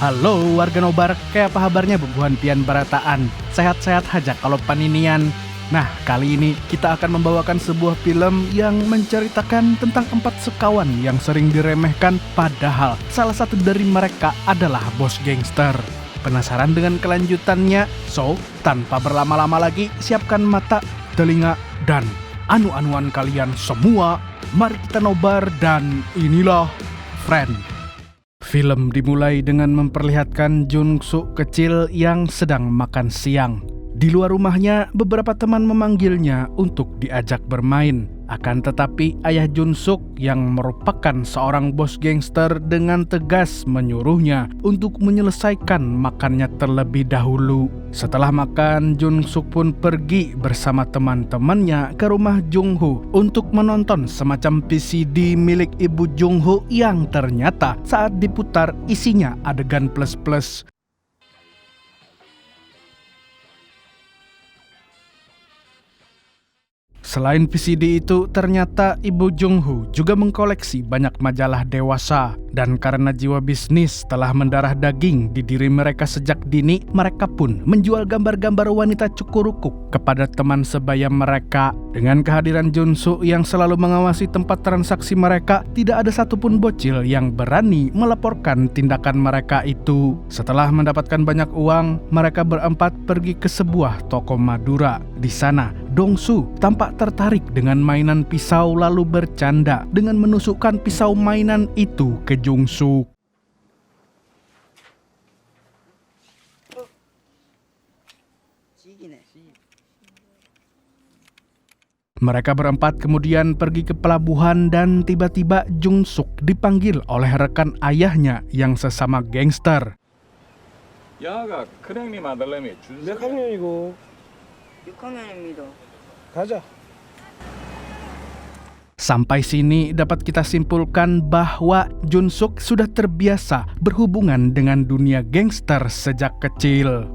Halo warga Nobar, kayak apa kabarnya bubuhan pian barataan? Sehat-sehat aja kalau paninian. Nah, kali ini kita akan membawakan sebuah film yang menceritakan tentang 4 sekawan yang sering diremehkan, padahal salah satu dari mereka adalah bos gangster. Penasaran dengan kelanjutannya? So, tanpa berlama-lama lagi, siapkan mata, telinga, dan anu-anuan kalian semua. Mari kita nobar dan inilah Friend. Film dimulai dengan memperlihatkan Jung Suk kecil yang sedang makan siang. Di luar rumahnya, beberapa teman memanggilnya untuk diajak bermain. Akan tetapi ayah Jung Suk yang merupakan seorang bos gangster dengan tegas menyuruhnya untuk menyelesaikan makannya terlebih dahulu. Setelah makan, Jung Suk pun pergi bersama teman-temannya ke rumah Jung Ho untuk menonton semacam VCD milik ibu Jung Ho yang ternyata saat diputar isinya adegan plus-plus. Selain VCD itu, ternyata Ibu Jung Ho juga mengkoleksi banyak majalah dewasa. Dan karena jiwa bisnis telah mendarah daging di diri mereka sejak dini, mereka pun menjual gambar-gambar wanita cukurukuk kepada teman sebaya mereka. Dengan kehadiran Jung Suk yang selalu mengawasi tempat transaksi mereka, tidak ada satupun bocil yang berani melaporkan tindakan mereka itu. Setelah mendapatkan banyak uang, mereka berempat pergi ke sebuah toko Madura. Di sana, Dong Su tampak tertarik dengan mainan pisau lalu bercanda dengan menusukkan pisau mainan itu ke Jung Suk. Mereka berempat kemudian pergi ke pelabuhan dan tiba-tiba Jung Suk dipanggil oleh rekan ayahnya yang sesama gangster. 야가 크랭님 아들내미 준수 몇 학년이고 6학년입니다. 가자. Sampai sini dapat kita simpulkan bahwa Jung Suk sudah terbiasa berhubungan dengan dunia gangster sejak kecil.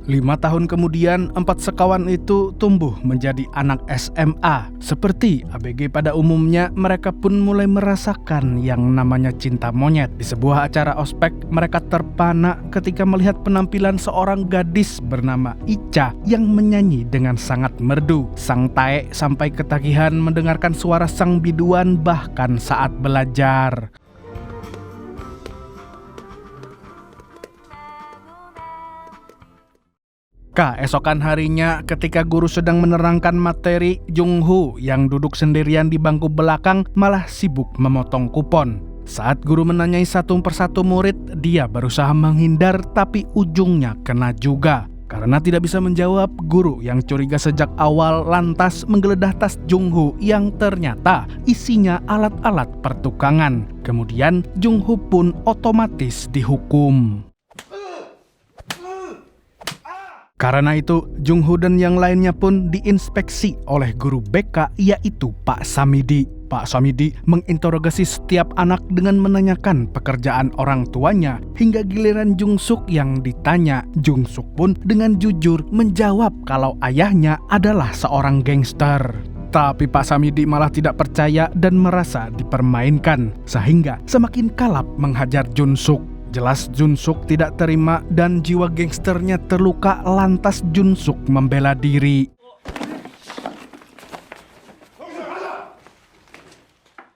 5 tahun kemudian, 4 sekawan itu tumbuh menjadi anak SMA. Seperti ABG pada umumnya, mereka pun mulai merasakan yang namanya cinta monyet. Di sebuah acara ospek, mereka terpana ketika melihat penampilan seorang gadis bernama Icha yang menyanyi dengan sangat merdu. Sang Tae sampai ketagihan mendengarkan suara sang biduan bahkan saat belajar. Keesokan harinya, ketika guru sedang menerangkan materi, Jung Ho yang duduk sendirian di bangku belakang malah sibuk memotong kupon. Saat guru menanyai satu persatu murid, dia berusaha menghindar tapi ujungnya kena juga. Karena tidak bisa menjawab, guru yang curiga sejak awal lantas menggeledah tas Jung Ho yang ternyata isinya alat-alat pertukangan. Kemudian Jung Ho pun otomatis dihukum. Karena itu, Jung Ho dan yang lainnya pun diinspeksi oleh guru BK yaitu Pak Samidi. Pak Samidi menginterogasi setiap anak dengan menanyakan pekerjaan orang tuanya hingga giliran Jung Suk yang ditanya. Jung Suk pun dengan jujur menjawab kalau ayahnya adalah seorang gangster. Tapi Pak Samidi malah tidak percaya dan merasa dipermainkan sehingga semakin kalap menghajar Jung Suk. Jelas Jung Suk tidak terima dan jiwa gangsternya terluka, lantas Jung Suk membela diri.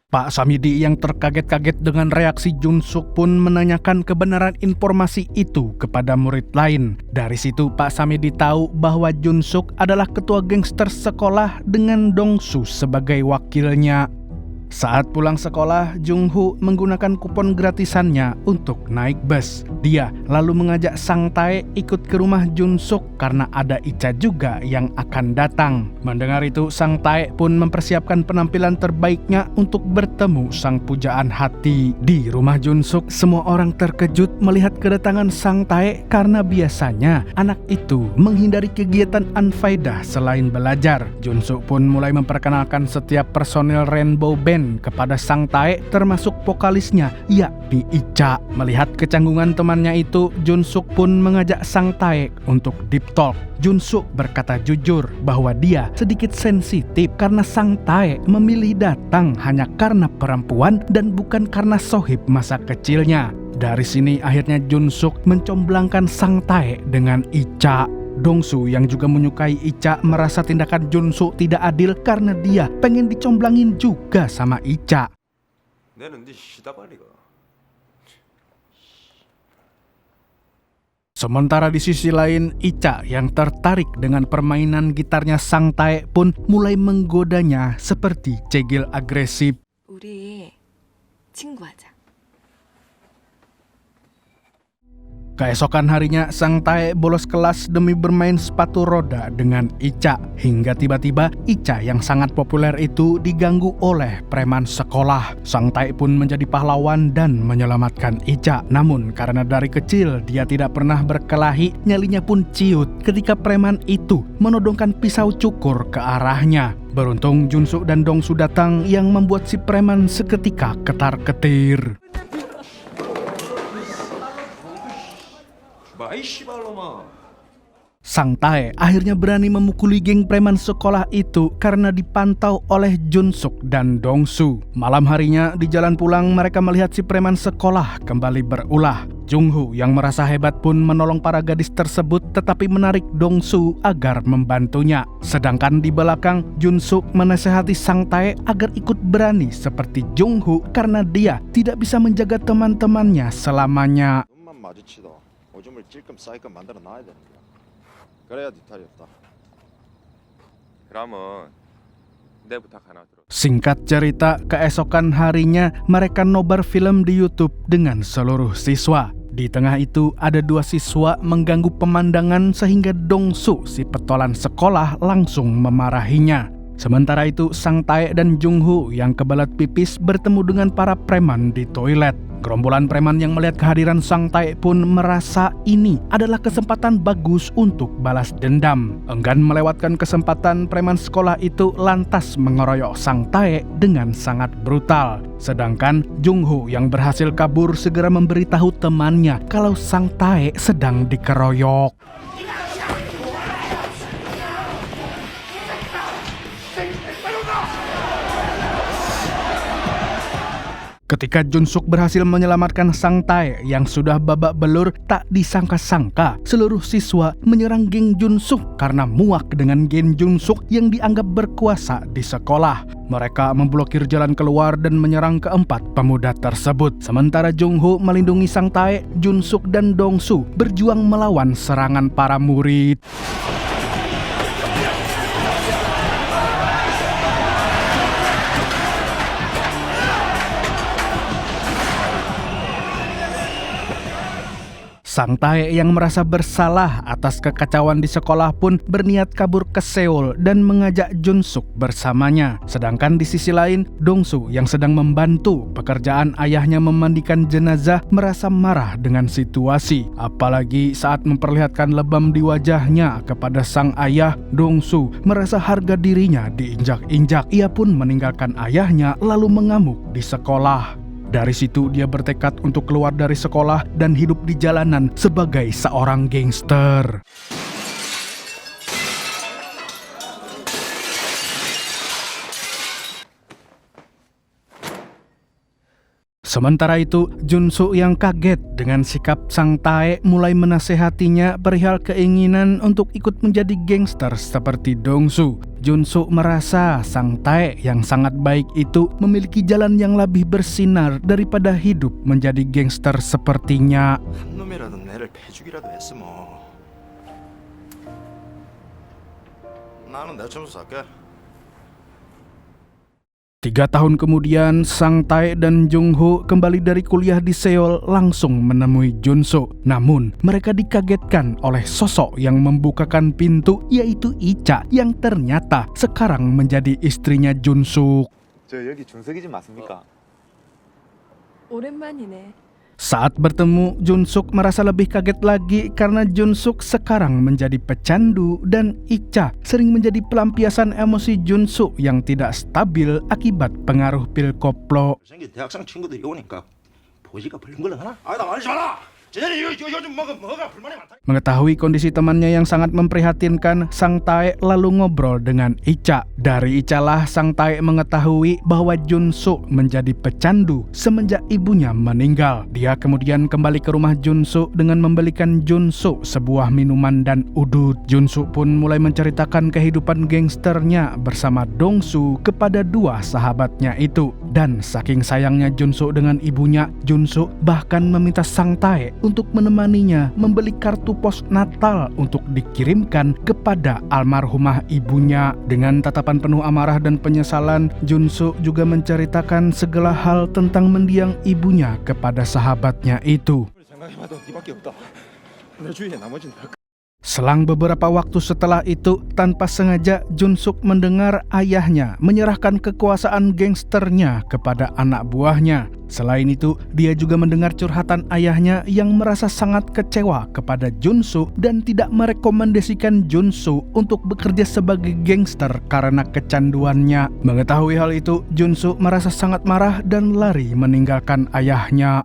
Pak Samidi yang terkaget-kaget dengan reaksi Jung Suk pun menanyakan kebenaran informasi itu kepada murid lain. Dari situ Pak Samidi tahu bahwa Jung Suk adalah ketua gangster sekolah dengan Dong Su sebagai wakilnya. Saat pulang sekolah, Jung Ho menggunakan kupon gratisannya untuk naik bus. Dia lalu mengajak Sang Tae ikut ke rumah Jung Suk karena ada Icha juga yang akan datang. Mendengar itu, Sang Tae pun mempersiapkan penampilan terbaiknya untuk bertemu sang pujaan hati. Di rumah Jung Suk, semua orang terkejut melihat kedatangan Sang Tae karena biasanya anak itu menghindari kegiatan unfaedah selain belajar. Jung Suk pun mulai memperkenalkan setiap personil Rainbow Band kepada Sang Tae termasuk vokalisnya yakni Icha. Melihat kecanggungan temannya itu, Jung Suk pun mengajak Sang Tae untuk deep talk. Jung Suk berkata jujur bahwa dia sedikit sensitif karena Sang Tae memilih datang hanya karena perempuan dan bukan karena sohib masa kecilnya. Dari sini akhirnya Jun-suk mencomblangkan Sang Tae dengan Icha. Dong-su yang juga menyukai Icha merasa tindakan Jun-suk tidak adil karena dia pengen dicomblangin juga sama Icha. 내는 네 시다발이가. Sementara di sisi lain, Icha yang tertarik dengan permainan gitarnya Sang Tae pun mulai menggodanya seperti cegil agresif. 우리 친구하자. Keesokan harinya, Sang Tae bolos kelas demi bermain sepatu roda dengan Icha. Hingga tiba-tiba, Icha yang sangat populer itu diganggu oleh preman sekolah. Sang Tae pun menjadi pahlawan dan menyelamatkan Icha. Namun, karena dari kecil dia tidak pernah berkelahi, nyalinya pun ciut ketika preman itu menodongkan pisau cukur ke arahnya. Beruntung Jun-suk dan Dong-su datang yang membuat si preman seketika ketar-ketir. 마이 씨발로마. Sang Tae akhirnya berani memukuli geng preman sekolah itu karena dipantau oleh Jun-suk dan Dong-su. Malam harinya di jalan pulang mereka melihat si preman sekolah kembali berulah. Jung-ho yang merasa hebat pun menolong para gadis tersebut tetapi menarik Dong-su agar membantunya. Sedangkan di belakang Jun-suk menasehati Sang Tae agar ikut berani seperti Jung-ho karena dia tidak bisa menjaga teman-temannya selamanya. 눈만 마주치다 오줌을 찔끔 싸이끔 만들어 놔야 되는 거야. 그래야 네 탈이 없다. 그러면 내 부탁 하나 들어. Singkat cerita, keesokan harinya mereka nobar film di YouTube dengan seluruh siswa. Di tengah itu ada 2 siswa mengganggu pemandangan sehingga Dong-su si petolan sekolah langsung memarahinya. Sementara itu Sang Tae dan Jung-ho yang kebelet pipis bertemu dengan para preman di toilet. Gerombolan preman yang melihat kehadiran Sang Tae pun merasa ini adalah kesempatan bagus untuk balas dendam. Enggan melewatkan kesempatan, preman sekolah itu lantas mengeroyok Sang Tae dengan sangat brutal. Sedangkan Jung-ho yang berhasil kabur segera memberitahu temannya kalau Sang Tae sedang dikeroyok. Ketika Jun-suk berhasil menyelamatkan Sang Tae yang sudah babak belur, tak disangka-sangka seluruh siswa menyerang geng Jun-suk karena muak dengan geng Jun-suk yang dianggap berkuasa di sekolah. Mereka memblokir jalan keluar dan menyerang keempat pemuda tersebut. Sementara Jung-ho melindungi Sang Tae, Jun-suk dan Dong-su berjuang melawan serangan para murid. Sang Tae yang merasa bersalah atas kekacauan di sekolah pun berniat kabur ke Seoul dan mengajak Jun-suk bersamanya. Sedangkan di sisi lain, Dong-su yang sedang membantu pekerjaan ayahnya memandikan jenazah merasa marah dengan situasi. Apalagi saat memperlihatkan lebam di wajahnya kepada sang ayah, Dong-su merasa harga dirinya diinjak-injak. Ia pun meninggalkan ayahnya lalu mengamuk di sekolah. Dari situ dia bertekad untuk keluar dari sekolah dan hidup di jalanan sebagai seorang gangster. Sementara itu, Jun-suk yang kaget dengan sikap Sang Tae mulai menasehatinya perihal keinginan untuk ikut menjadi gangster seperti Dong-su. Jun-suk merasa Sang Tae yang sangat baik itu memiliki jalan yang lebih bersinar daripada hidup menjadi gangster sepertinya. 한 놈이라도 내를 패주기라도 했으면 나는 내 점수 살게. 3 tahun kemudian, Sang Tae dan Jung-ho kembali dari kuliah di Seoul langsung menemui Jun-suk. Namun, mereka dikagetkan oleh sosok yang membukakan pintu, yaitu Icha, yang ternyata sekarang menjadi istrinya Jun-suk. 저 여기 준석이 집 맞습니까? 오랜만이네. Saat bertemu, Jun-suk merasa lebih kaget lagi karena Jun-suk sekarang menjadi pecandu dan Icha sering menjadi pelampiasan emosi Jun-suk yang tidak stabil akibat pengaruh pil koplo. 생긴 대학생 친구들이 오니까 보지가 벌렁벌렁하나? 아니다 말지 마라. 쟤네 요즘 뭐가 불만이 많다. Mengetahui kondisi temannya yang sangat memprihatinkan, Sang Tae lalu ngobrol dengan Icha. Dari Icha lah Sang Tae mengetahui bahwa Junsu menjadi pecandu semenjak ibunya meninggal. Dia kemudian kembali ke rumah Junsu dengan membelikan Junsu sebuah minuman dan udut. Junsu pun mulai menceritakan kehidupan gangsternya bersama Dongsu kepada dua sahabatnya itu. Dan saking sayangnya Junsu dengan ibunya, Junsu bahkan meminta Sang Tae untuk menemaninya membeli kartu pos Natal untuk dikirimkan kepada almarhumah ibunya. Dengan tatapan penuh amarah dan penyesalan, Junsu juga menceritakan segala hal tentang mendiang ibunya kepada sahabatnya itu. 생각해봐도 니밖에 없다. 내 주위에 나머지는 다 Selang beberapa waktu setelah itu, tanpa sengaja Junsuk mendengar ayahnya menyerahkan kekuasaan gangsternya kepada anak buahnya. Selain itu, dia juga mendengar curhatan ayahnya yang merasa sangat kecewa kepada Junsu dan tidak merekomendasikan Junsu untuk bekerja sebagai gangster karena kecanduannya. Mengetahui hal itu, Junsu merasa sangat marah dan lari meninggalkan ayahnya.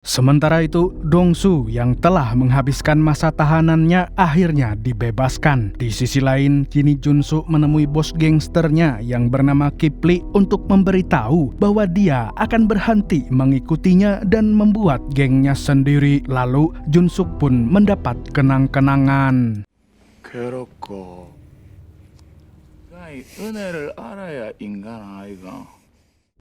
Sementara itu, Dongsu yang telah menghabiskan masa tahanannya akhirnya dibebaskan. Di sisi lain, kini Junsu menemui bos gangsternya yang bernama Kipli untuk memberitahu bahwa dia akan berhenti mengikutinya dan membuat gengnya sendiri. Lalu, Junsuk pun mendapat kenang-kenangan. 괴롭고 이 은혜를 알아야 인간 아이가.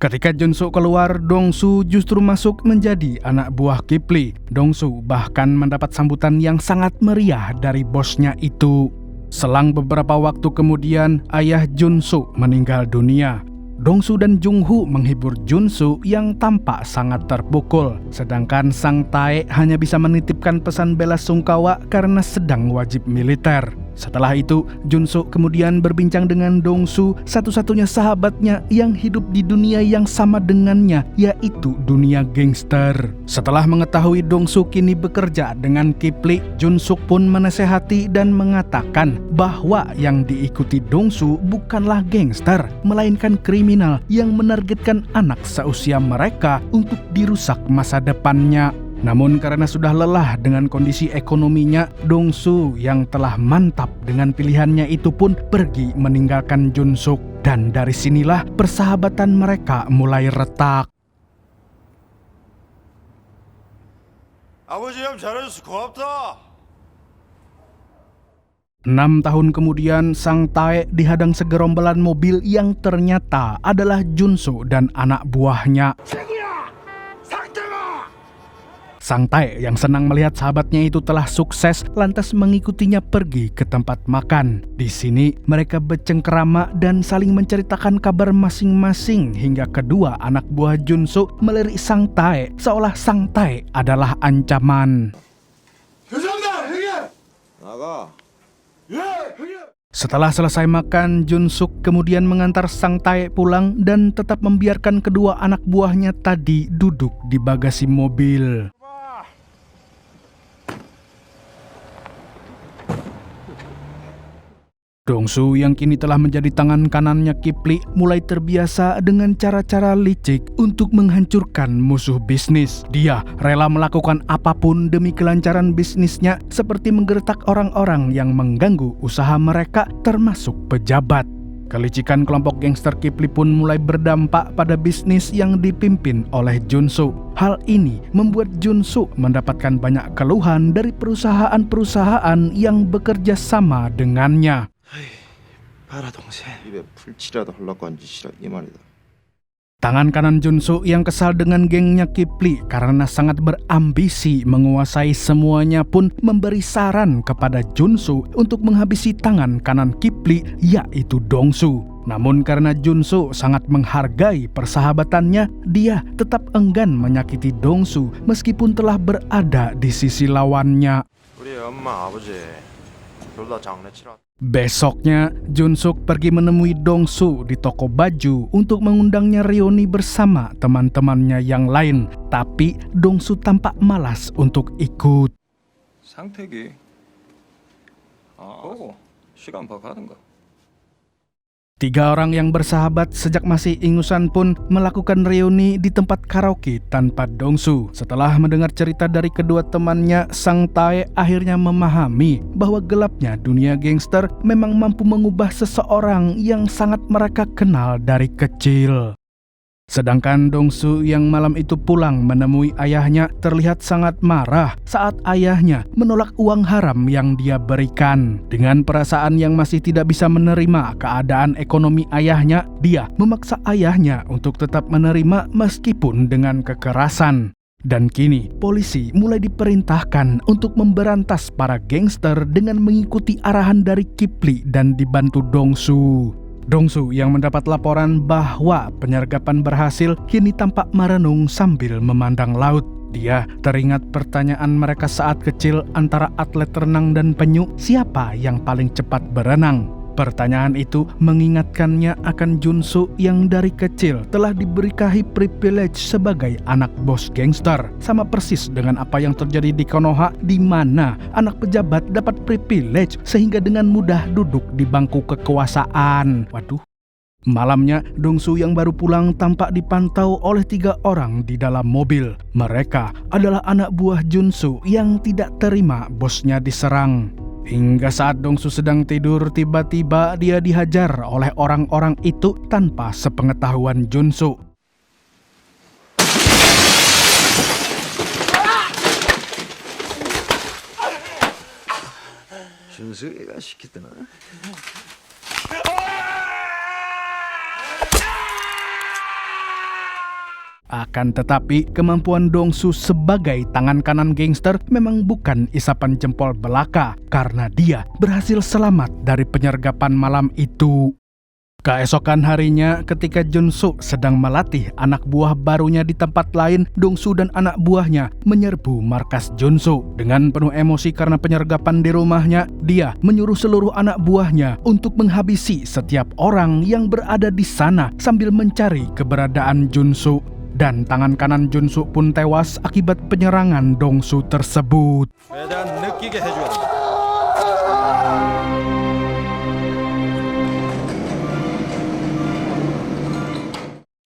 Ketika Junsu keluar, Dongsu justru masuk menjadi anak buah Kipli. Dongsu bahkan mendapat sambutan yang sangat meriah dari bosnya itu. Selang beberapa waktu kemudian, ayah Junsu meninggal dunia. Dongsu dan Junghu menghibur Junsu yang tampak sangat terpukul. Sedangkan Sang Tae hanya bisa menitipkan pesan bela sungkawa karena sedang wajib militer. Setelah itu, Junsu kemudian berbincang dengan Dongsu, satu-satunya sahabatnya yang hidup di dunia yang sama dengannya, yaitu dunia gangster. Setelah mengetahui Dongsu kini bekerja dengan Kipli, Junsuk pun menasehati dan mengatakan bahwa yang diikuti Dongsu bukanlah gangster, melainkan kriminal yang menargetkan anak seusia mereka untuk dirusak masa depannya. Namun karena sudah lelah dengan kondisi ekonominya, Dongsu yang telah mantap dengan pilihannya itu pun pergi meninggalkan Junsuk. Dan dari sinilah persahabatan mereka mulai retak. 아버지 형 잘해줘서 고맙다. 6 tahun kemudian, Sang Tae dihadang segerombolan mobil yang ternyata adalah Junsu dan anak buahnya. Sang Tae yang senang melihat sahabatnya itu telah sukses lantas mengikutinya pergi ke tempat makan. Di sini mereka bercengkerama dan saling menceritakan kabar masing-masing hingga kedua anak buah Junsu melirik Sang Tae seolah Sang Tae adalah ancaman. 나가. Setelah selesai makan, Junsuk kemudian mengantar Sang Tae pulang dan tetap membiarkan kedua anak buahnya tadi duduk di bagasi mobil. Dongsu yang kini telah menjadi tangan kanannya Kipli mulai terbiasa dengan cara-cara licik untuk menghancurkan musuh bisnis. Dia rela melakukan apapun demi kelancaran bisnisnya, seperti menggertak orang-orang yang mengganggu usaha mereka termasuk pejabat. Kelicikan kelompok gangster Kipli pun mulai berdampak pada bisnis yang dipimpin oleh Junsu. Hal ini membuat Junsu mendapatkan banyak keluhan dari perusahaan-perusahaan yang bekerja sama dengannya. 봐라 동생. 입에 풀칠이라도 하려고 한 짓이라 이 말이다. Tangan kanan Junsu yang kesal dengan gengnya Kipli karena sangat berambisi menguasai semuanya pun memberi saran kepada Junsu untuk menghabisi tangan kanan Kipli, yaitu Dongsu. Namun karena Junsu sangat menghargai persahabatannya, dia tetap enggan menyakiti Dongsu meskipun telah berada di sisi lawannya. 우리 엄마 아버지 둘 다 장난치라. Besoknya, Junsuk pergi menemui Dongsu di toko baju untuk mengundangnya reuni bersama teman-temannya yang lain. Tapi Dongsu tampak malas untuk ikut. 상택이. 보고 시간 봐 가든가. Tiga orang yang bersahabat sejak masih ingusan pun melakukan reuni di tempat karaoke tanpa Dongsu. Setelah mendengar cerita dari kedua temannya, Sang Tae akhirnya memahami bahwa gelapnya dunia gangster memang mampu mengubah seseorang yang sangat mereka kenal dari kecil. Sedangkan Dongsu yang malam itu pulang menemui ayahnya terlihat sangat marah saat ayahnya menolak uang haram yang dia berikan. Dengan perasaan yang masih tidak bisa menerima keadaan ekonomi ayahnya, dia memaksa ayahnya untuk tetap menerima meskipun dengan kekerasan. Dan kini polisi mulai diperintahkan untuk memberantas para gangster dengan mengikuti arahan dari Kipli dan dibantu Dongsu. Dongsu yang mendapat laporan bahwa penyergapan berhasil kini tampak merenung sambil memandang laut. Dia teringat pertanyaan mereka saat kecil antara atlet renang dan penyu, siapa yang paling cepat berenang. Pertanyaan itu mengingatkannya akan Junsu yang dari kecil telah diberkahi privilege sebagai anak bos gangster. Sama persis dengan apa yang terjadi di Konoha, di mana anak pejabat dapat privilege sehingga dengan mudah duduk di bangku kekuasaan. Waduh. Malamnya, Dongsu yang baru pulang tampak dipantau oleh 3 orang di dalam mobil. Mereka adalah anak buah Junsu yang tidak terima bosnya diserang. Hingga saat Dongsu sedang tidur, tiba-tiba dia dihajar oleh orang-orang itu tanpa sepengetahuan Junsu. 준수이가 시켰더나. Akan tetapi, kemampuan Dongsu sebagai tangan kanan gangster memang bukan isapan jempol belaka karena dia berhasil selamat dari penyergapan malam itu. Keesokan harinya, ketika Junsu sedang melatih anak buah barunya di tempat lain, Dongsu dan anak buahnya menyerbu markas Junsu. Dengan penuh emosi karena penyergapan di rumahnya, dia menyuruh seluruh anak buahnya untuk menghabisi setiap orang yang berada di sana sambil mencari keberadaan Junsu. Dan tangan kanan Junsu pun tewas akibat penyerangan Dongsu tersebut.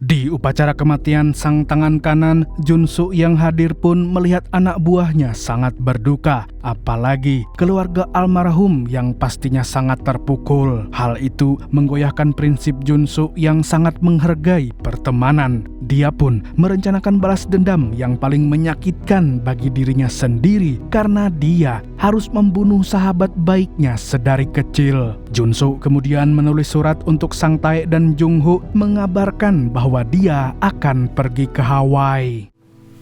Di upacara kematian sang tangan kanan, Junsu yang hadir pun melihat anak buahnya sangat berduka. Apalagi keluarga almarhum yang pastinya sangat terpukul. Hal itu menggoyahkan prinsip Junsu yang sangat menghargai pertemanan. Dia pun merencanakan balas dendam yang paling menyakitkan bagi dirinya sendiri karena dia harus membunuh sahabat baiknya sedari kecil. Junsu kemudian menulis surat untuk Sang Tae dan Jungho mengabarkan bahwa dia akan pergi ke Hawaii.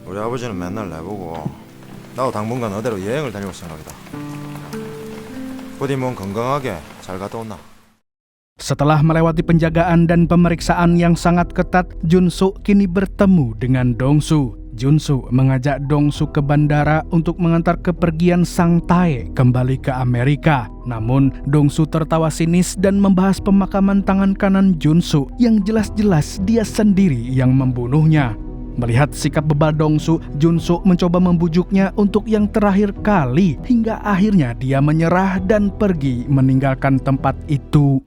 우리 아버지는 맨날 내보고 나도 당분간 어디로 여행을 다니고 생각이다. 부디 몸 건강하게 잘 갔다 온나. Setelah melewati penjagaan dan pemeriksaan yang sangat ketat, Junsu kini bertemu dengan Dongsu. Junsu mengajak Dongsu ke bandara untuk mengantar kepergian Sang Tae kembali ke Amerika. Namun, Dongsu tertawa sinis dan membahas pemakaman tangan kanan Junsu yang jelas-jelas dia sendiri yang membunuhnya. Melihat sikap bebal Dongsu, Junsu mencoba membujuknya untuk yang terakhir kali hingga akhirnya dia menyerah dan pergi meninggalkan tempat itu.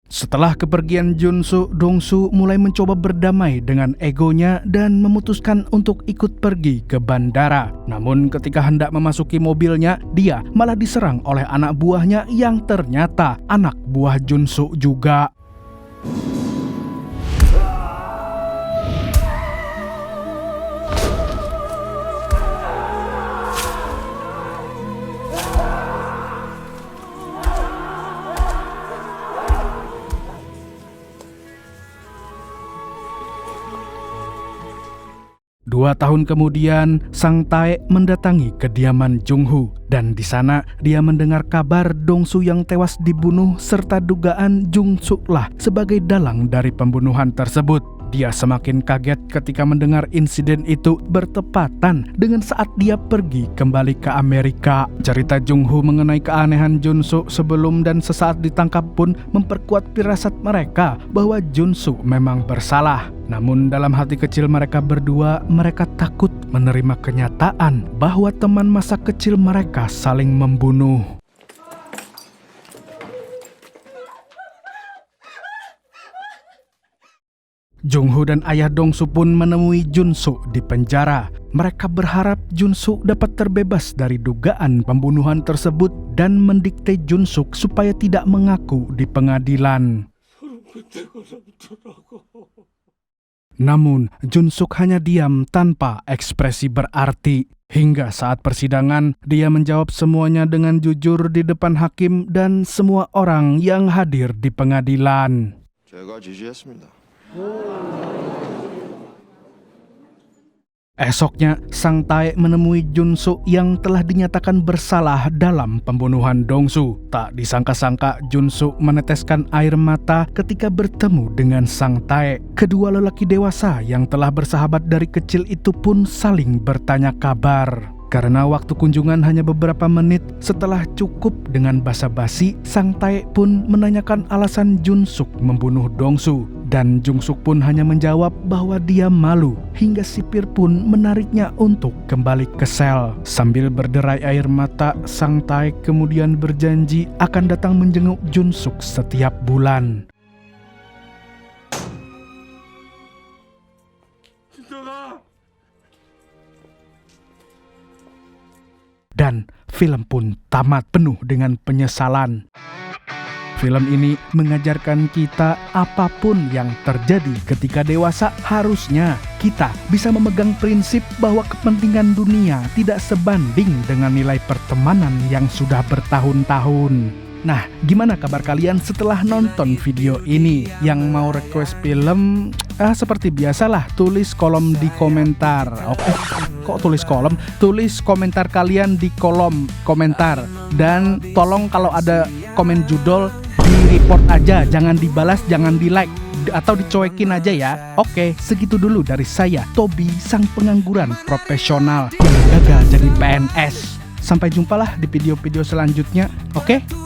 Setelah kepergian Junsu, Dongsu mulai mencoba berdamai dengan egonya dan memutuskan untuk ikut pergi ke bandara. Namun ketika hendak memasuki mobilnya, dia malah diserang oleh anak buahnya yang ternyata anak buah Junsu juga. Dua tahun kemudian, Sang Tae mendatangi kediaman Jungho dan di sana dia mendengar kabar Dongsu yang tewas dibunuh serta dugaan Jungsu lah sebagai dalang dari pembunuhan tersebut. Dia semakin kaget ketika mendengar insiden itu bertepatan dengan saat dia pergi kembali ke Amerika. Cerita Jung-ho mengenai keanehan Jun-suk sebelum dan sesaat ditangkap pun memperkuat firasat mereka bahwa Jun-suk memang bersalah. Namun dalam hati kecil mereka berdua, mereka takut menerima kenyataan bahwa teman masa kecil mereka saling membunuh. Jung-ho dan ayah Dong-soo pun menemui Jun-suk di penjara. Mereka berharap Jun-suk dapat terbebas dari dugaan pembunuhan tersebut dan mendikte Jun-suk supaya tidak mengaku di pengadilan. Namun, Jun-suk hanya diam tanpa ekspresi berarti. Hingga saat persidangan, dia menjawab semuanya dengan jujur di depan hakim dan semua orang yang hadir di pengadilan. 제가 지시했습니다. Esoknya, Sang Tae menemui Jun-suk yang telah dinyatakan bersalah dalam pembunuhan Dong-soo. Tak disangka-sangka, Jun-suk meneteskan air mata ketika bertemu dengan Sang Tae. Kedua lelaki dewasa yang telah bersahabat dari kecil itu pun saling bertanya kabar. Karena waktu kunjungan hanya beberapa menit, setelah cukup dengan basa-basi, Sang Tae pun menanyakan alasan Jun-suk membunuh Dong-soo. Dan Jung-suk pun hanya menjawab bahwa dia malu, hingga sipir pun menariknya untuk kembali ke sel. Sambil berderai air mata, Sang Tae kemudian berjanji akan datang menjenguk Jun-suk setiap bulan. Dan film pun tamat penuh dengan penyesalan. Film ini mengajarkan kita apapun yang terjadi ketika dewasa, harusnya kita bisa memegang prinsip bahwa kepentingan dunia tidak sebanding dengan nilai pertemanan yang sudah bertahun-tahun. Nah, gimana kabar kalian setelah nonton video ini? Yang mau request film, seperti biasalah, tulis kolom di komentar. Oke, kok tulis kolom? Tulis komentar kalian di kolom komentar. Dan tolong kalau ada komen judul, di-report aja, jangan dibalas, jangan di-like, atau dicuekin aja ya. Oke, segitu dulu dari saya, Tobi, sang pengangguran profesional yang gagal jadi PNS. Sampai jumpalah di video-video selanjutnya, oke?